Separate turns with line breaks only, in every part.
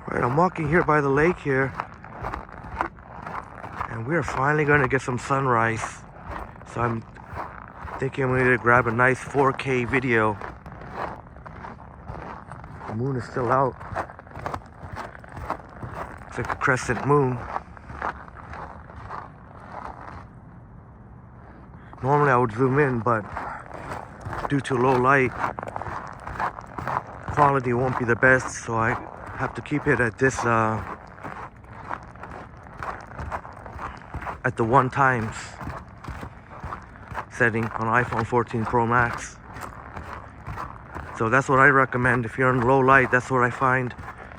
Right, I'm walking here by the lake here, and we are finally going to get some sunrise. So I'm thinking I'm going to grab a nice 4K video. The moon is still out. Looks like a crescent moon. Normally I would zoom in, but due to low light, quality won't be the best, so I have to keep it at this at the 1x setting on iPhone 14 Pro Max. So that's what I recommend. If you're in low light, that's what I find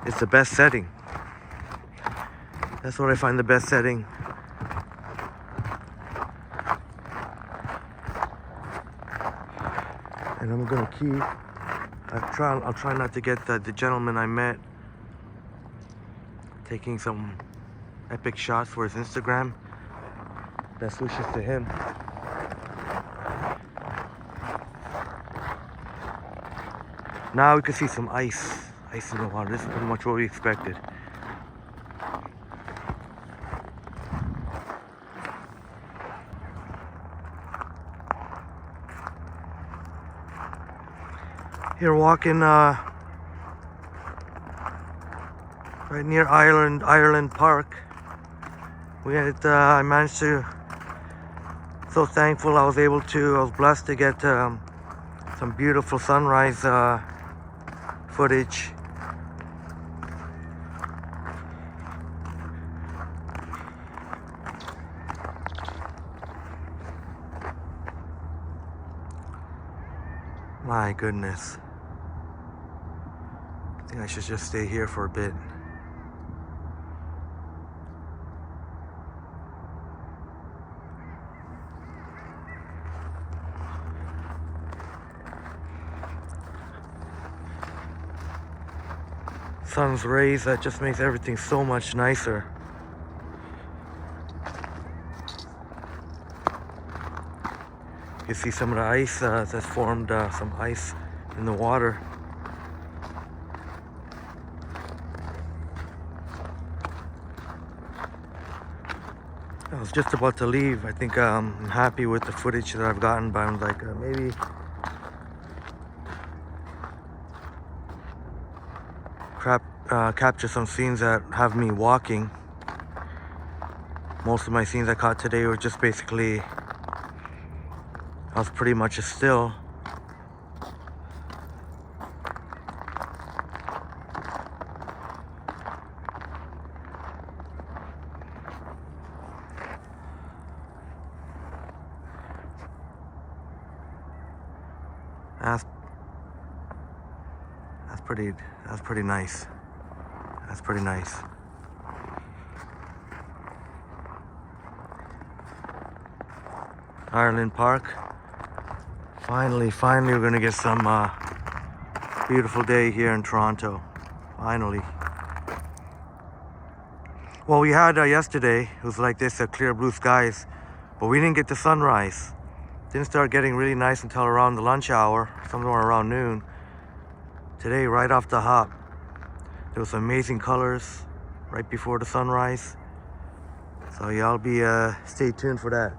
is the best setting. That's what I find the best setting. And I'm gonna keep. I'll try not to get the gentleman I met taking some epic shots for his Instagram. Best wishes to him. Now we can see some ice in the water. This is pretty much what we expected. Here walking right near Ireland Park. I managed to, so thankful I was blessed to get some beautiful sunrise footage. My goodness. I think I should just stay here for a bit. Sun's rays, that just makes everything so much nicer. You see some of the ice that's formed, some ice in the water. I was just about to leave. I think I'm happy with the footage that I've gotten, but I'm like maybe capture some scenes that have me walking. Most of my scenes I caught today were just basically, I was pretty much still. That's pretty nice. That's pretty nice. Ireland Park. Finally, we're gonna get some beautiful day here in Toronto. Finally. Well, we had yesterday. It was like this, clear blue skies, but we didn't get the sunrise. Didn't start getting really nice until around the lunch hour, somewhere around noon. Today, right off the hop, there was amazing colors right before the sunrise. So y'all be stay tuned for that.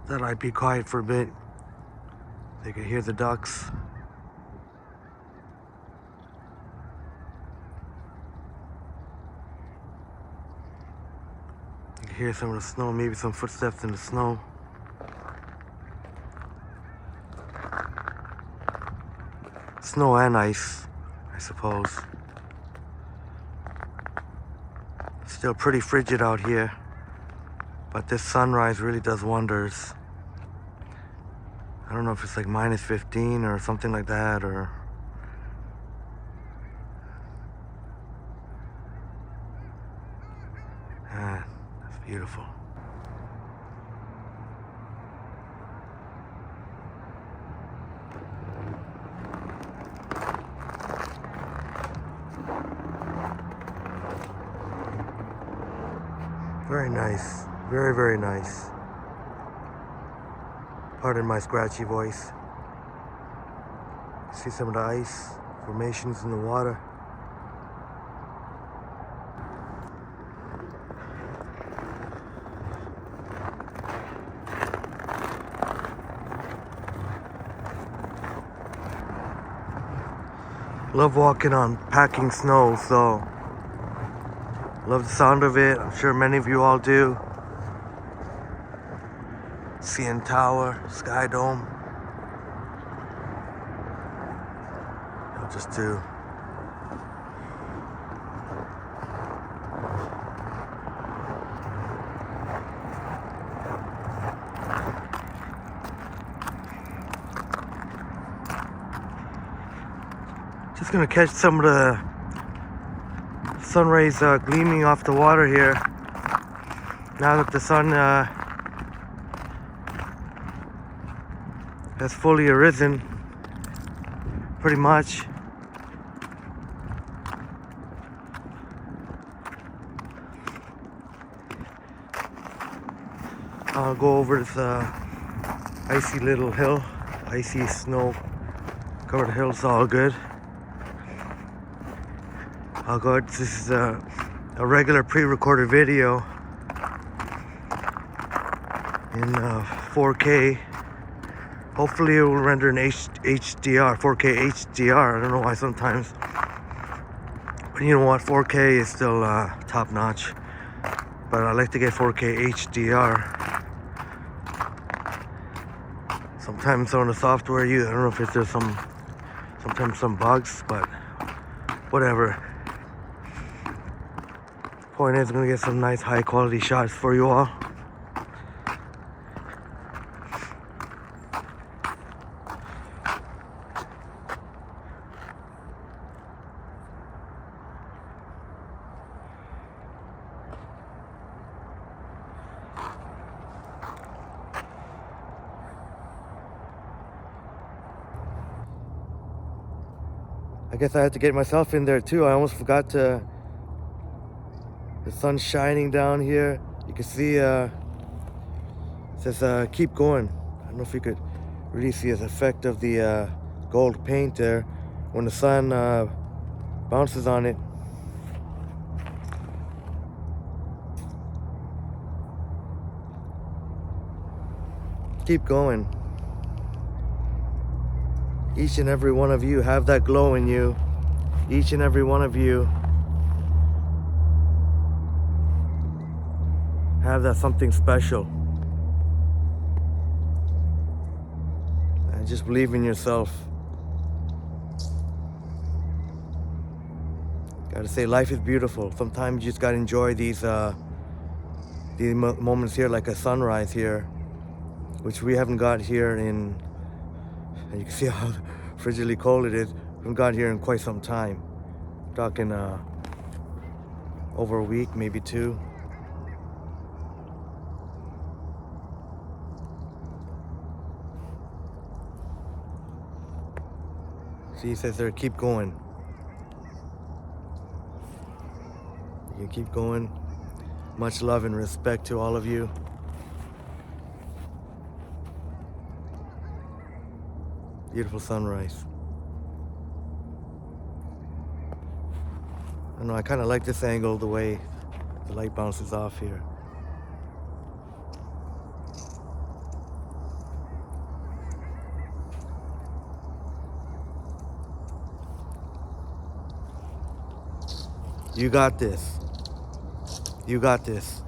Thought I'd be quiet for a bit. They could hear the ducks. You can hear some of the snow, maybe some footsteps in the snow. Snow and ice, I suppose. Still pretty frigid out here, but this sunrise really does wonders. I don't know if it's like -15 or something like that, or that's beautiful. Very nice. Very, very nice. Pardon my scratchy voice. See some of the ice formations in the water. Love walking on packing snow, so love the sound of it. I'm sure many of you all do. CN Tower, Sky Dome. I'll just do. Just gonna catch some of the sun rays gleaming off the water here. Now that the sun has fully arisen, pretty much. I'll go over this icy little hill, icy snow covered hill. It's all good. I'll go. This is a regular pre-recorded video in 4K. Hopefully it will render in HDR, 4K HDR. I don't know why sometimes, but you know what? 4K is still top notch. But I like to get 4K HDR. Sometimes on the software, I don't know if there's sometimes some bugs, but whatever. Point is, I'm gonna get some nice high quality shots for you all. I guess I had to get myself in there too. I almost forgot to. The sun's shining down here. You can see it says keep going. I don't know if you could really see the effect of the gold paint there when the sun bounces on it. Keep going. Each and every one of you have that glow in you. Each and every one of you have that something special. And just believe in yourself. Gotta say, life is beautiful. Sometimes you just gotta enjoy these moments here, like a sunrise here, which we haven't got here in. And you can see how frigidly cold it is. We haven't got here in quite some time. I'm talking over a week, maybe two. See, he says there, keep going. You can keep going. Much love and respect to all of you. Beautiful sunrise. I don't know, I kind of like this angle, the way the light bounces off here. You got this. You got this.